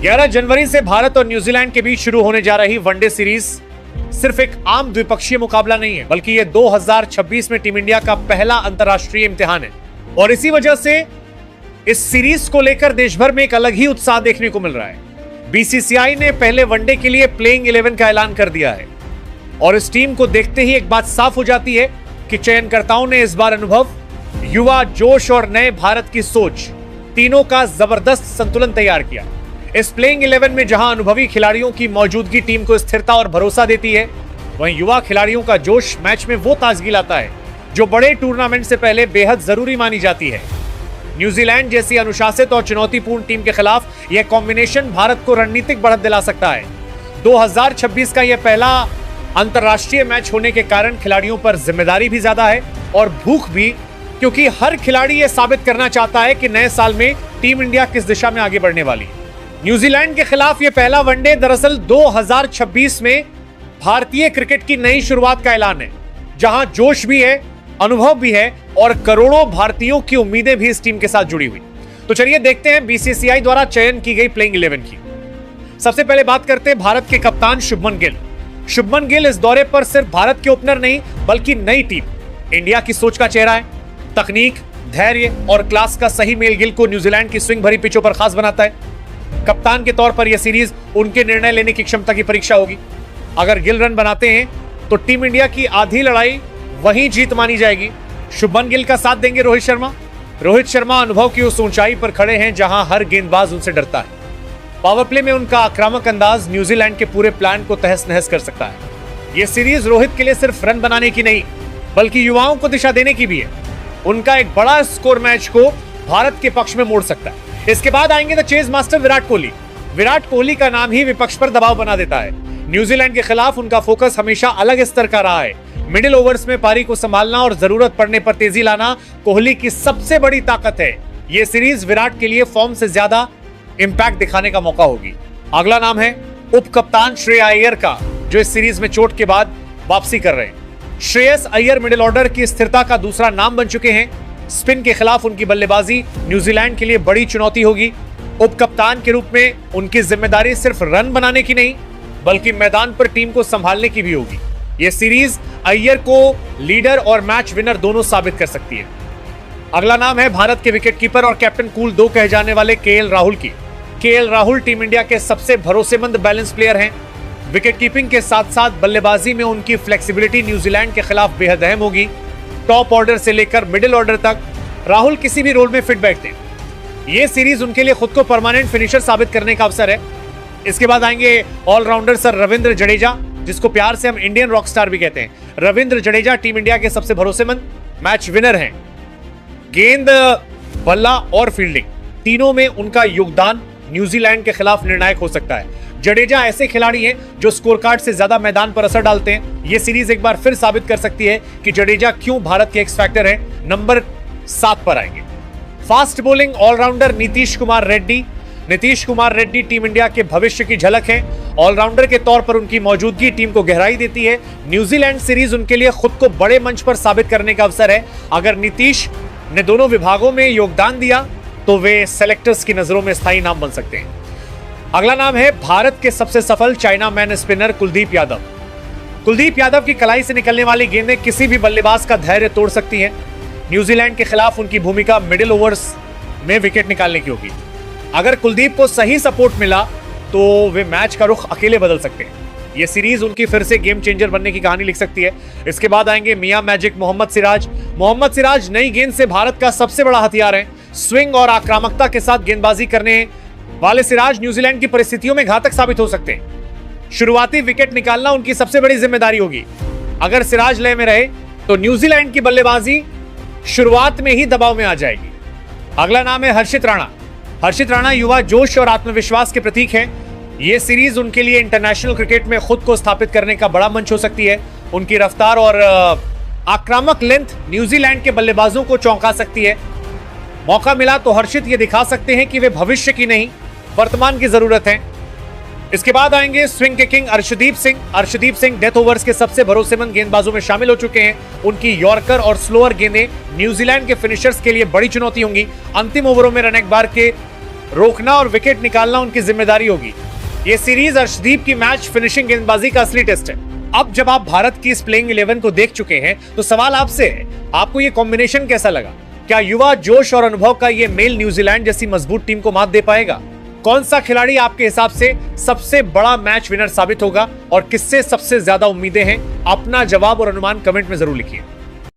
11 जनवरी से भारत और न्यूजीलैंड के बीच शुरू होने जा रही वनडे सीरीज सिर्फ एक आम द्विपक्षीय मुकाबला नहीं है, बल्कि ये 2026 में टीम इंडिया का पहला अंतर्राष्ट्रीय इम्तिहान है। और इसी वजह से इस सीरीज को लेकर देश भर में एक अलग ही उत्साह देखने को मिल रहा है। बीसीसीआई ने पहले वनडे के लिए प्लेइंग 11 का ऐलान कर दिया है और इस टीम को देखते ही एक बात साफ हो जाती है कि चयनकर्ताओं ने इस बार अनुभव, युवा जोश और नए भारत की सोच, तीनों का जबरदस्त संतुलन तैयार किया। इस प्लेइंग 11 में जहां अनुभवी खिलाड़ियों की मौजूदगी टीम को स्थिरता और भरोसा देती है, वहीं युवा खिलाड़ियों का जोश मैच में वो ताजगी लाता है जो बड़े टूर्नामेंट से पहले बेहद जरूरी मानी जाती है। न्यूजीलैंड जैसी अनुशासित और चुनौतीपूर्ण टीम के खिलाफ यह कॉम्बिनेशन भारत को रणनीतिक बढ़त दिला सकता है। 2026 का यह पहला अंतर्राष्ट्रीय मैच होने के कारण खिलाड़ियों पर जिम्मेदारी भी ज्यादा है और भूख भी, क्योंकि हर खिलाड़ी यह साबित करना चाहता है कि नए साल में टीम इंडिया किस दिशा में आगे बढ़ने वाली है। न्यूजीलैंड के खिलाफ यह पहला वनडे दरअसल 2026 में भारतीय क्रिकेट की नई शुरुआत का ऐलान है, जहां जोश भी है, अनुभव भी है और करोड़ों भारतीयों की उम्मीदें भी इस टीम के साथ जुड़ी हुई। तो चलिए देखते हैं बीसीसीआई द्वारा चयन की गई प्लेइंग 11 की। सबसे पहले बात करते हैं भारत के कप्तान शुभमन गिल। शुभमन गिल इस दौरे पर सिर्फ भारत के ओपनर नहीं, बल्कि नई टीम इंडिया की सोच का चेहरा है। तकनीक, धैर्य और क्लास का सही मेल गिल को न्यूजीलैंड की स्विंग भरी पिचों पर खास बनाता है। कप्तान के तौर पर यह सीरीज उनके निर्णय लेने की क्षमता की परीक्षा होगी। अगर गिल रन बनाते हैं तो टीम इंडिया की आधी लड़ाई वहीं जीत मानी जाएगी। शुभमन गिल का साथ देंगे रोहित शर्मा। रोहित शर्मा अनुभव की उस ऊंचाई पर खड़े हैं जहां हर गेंदबाज उनसे डरता है। पावर प्ले में उनका आक्रामक अंदाज न्यूजीलैंड के पूरे प्लान को तहस नहस कर सकता है। यह सीरीज रोहित के लिए सिर्फ रन बनाने की नहीं, बल्कि युवाओं को दिशा देने की भी है। उनका एक बड़ा स्कोर मैच को भारत के पक्ष में मोड़ सकता है। इसके बाद आएंगे the chase master Virat Kohli. Virat Kohli का नाम ही विपक्ष पर दबाव बना देता है। न्यूजीलैंड के खिलाफ उनका फोकस हमेशा अलग स्तर का रहा है। मिडिल ओवर्स में पारी को संभालना और जरूरत पड़ने पर तेजी लाना कोहली की सबसे बड़ी ताकत है। यह सीरीज विराट के लिए फॉर्म से ज्यादा इंपैक्ट दिखाने का मौका होगी। अगला नाम है उप कप्तान श्रेयस अय्यर का, जो इस सीरीज में चोट के बाद वापसी कर रहे हैं। श्रेयस अय्यर मिडिल ऑर्डर की स्थिरता का दूसरा नाम बन चुके हैं। स्पिन के खिलाफ उनकी बल्लेबाजी न्यूजीलैंड के लिए बड़ी चुनौती होगी। उप कप्तान के रूप में उनकी जिम्मेदारी सिर्फ रन बनाने की नहीं, बल्कि मैदान पर टीम को संभालने की भी होगी। यह सीरीज अय्यर को लीडर और मैच विनर दोनों साबित कर सकती है। अगला नाम है भारत के विकेटकीपर और कैप्टन कूल 2 कहे जाने वाले केएल राहुल की। केएल राहुल टीम इंडिया के सबसे भरोसेमंद बैलेंस प्लेयर हैं। विकेट कीपिंग के साथ साथ बल्लेबाजी में उनकी फ्लेक्सिबिलिटी न्यूजीलैंड के खिलाफ बेहद अहम होगी। टॉप ऑर्डर से लेकर मिडिल ऑर्डर तक राहुल किसी भी रोल में फिट बैठते हैं। यह सीरीज उनके लिए खुद को परमानेंट फिनिशर साबित करने का अवसर है। इसके बाद आएंगे ऑलराउंडर सर रविंद्र जडेजा, जिसको प्यार से हम इंडियन रॉकस्टार भी कहते हैं। रविंद्र जडेजा टीम इंडिया के सबसे भरोसेमंद मैच विनर हैं। गेंद, बल्ला और फील्डिंग तीनों में उनका योगदान न्यूजीलैंड के खिलाफ निर्णायक हो सकता है। जडेजा ऐसे खिलाड़ी हैं जो स्कोर कार्ड से ज्यादा मैदान पर असर डालते हैं। यह सीरीज एक बार फिर साबित कर सकती है कि जडेजा क्यों भारत के एक्स फैक्टर हैं। नंबर 7 पर आएंगे fast bowling allrounder Nitish Kumar Reddy. Nitish Kumar Reddy team India के भविष्य की झलक है। ऑलराउंडर के तौर पर उनकी मौजूदगी टीम को गहराई देती है। न्यूजीलैंड सीरीज उनके लिए खुद को बड़े मंच पर साबित करने का अवसर है। अगर नीतीश ने दोनों विभागों में योगदान दिया तो वे सेलेक्टर्स की नजरों में स्थायी नाम बन सकते हैं। अगला नाम है भारत के सबसे सफल China man spinner Kuldeep Yadav. Kuldeep Yadav की कलाई से निकलने वाली गेंदें किसी भी बल्लेबाज का धैर्य तोड़ सकती हैं। न्यूजीलैंड के खिलाफ उनकी भूमिका मिडिल ओवर्स में विकेट निकालने की होगी। अगर कुलदीप को सही सपोर्ट मिला तो वे मैच का रुख अकेले बदल सकते हैं। यह सीरीज उनकी फिर से गेम चेंजर बनने की कहानी लिख सकती है। इसके बाद आएंगे मियां मैजिक मोहम्मद सिराज। मोहम्मद सिराज नई गेंद से भारत का सबसे बड़ा हथियार है। स्विंग और आक्रामकता के साथ गेंदबाजी करने वाले सिराज न्यूजीलैंड की परिस्थितियों में घातक साबित हो सकते हैं। शुरुआती विकेट निकालना उनकी सबसे बड़ी जिम्मेदारी होगी। अगर सिराज लय में रहे तो न्यूजीलैंड की बल्लेबाजी शुरुआत में ही दबाव में आ जाएगी। अगला नाम है हर्षित राणा। हर्षित राणा युवा जोश और आत्मविश्वास के प्रतीक हैं। यह सीरीज उनके लिए इंटरनेशनल क्रिकेट में खुद को स्थापित करने का बड़ा मंच हो सकती है। उनकी रफ्तार और आक्रामक लेंथ न्यूजीलैंड के बल्लेबाजों को चौंका सकती है। मौका मिला तो हर्षित ये दिखा सकते हैं कि वे भविष्य की नहीं, वर्तमान की जरूरत है। इसके बाद आएंगे स्विंग के king Arshdeep Singh. Arshdeep Singh death overs के सबसे भरोसेमंद गेंदबाजों में शामिल हो चुके हैं। उनकी यॉर्कर और स्लोअर गेंदें न्यूजीलैंड के फिनिशर्स के लिए बड़ी चुनौती होंगी। अंतिम ओवरों में रन एक बार के रोकना और विकेट निकालना उनकी जिम्मेदारी होगी। ये सीरीज अर्शदीप की मैच फिनिशिंग गेंदबाजी का असली टेस्ट है। अब जब आप भारत की इस प्लेइंग 11 को देख चुके हैं तो सवाल आपसे है, आपको ये कॉम्बिनेशन कैसा लगा? क्या युवा जोश और अनुभव का ये मेल न्यूजीलैंड जैसी मजबूत टीम को मात दे पाएगा? कौन सा खिलाड़ी आपके हिसाब से सबसे बड़ा मैच विनर साबित होगा और किससे सबसे ज्यादा उम्मीदें हैं? अपना जवाब और अनुमान कमेंट में जरूर लिखिए।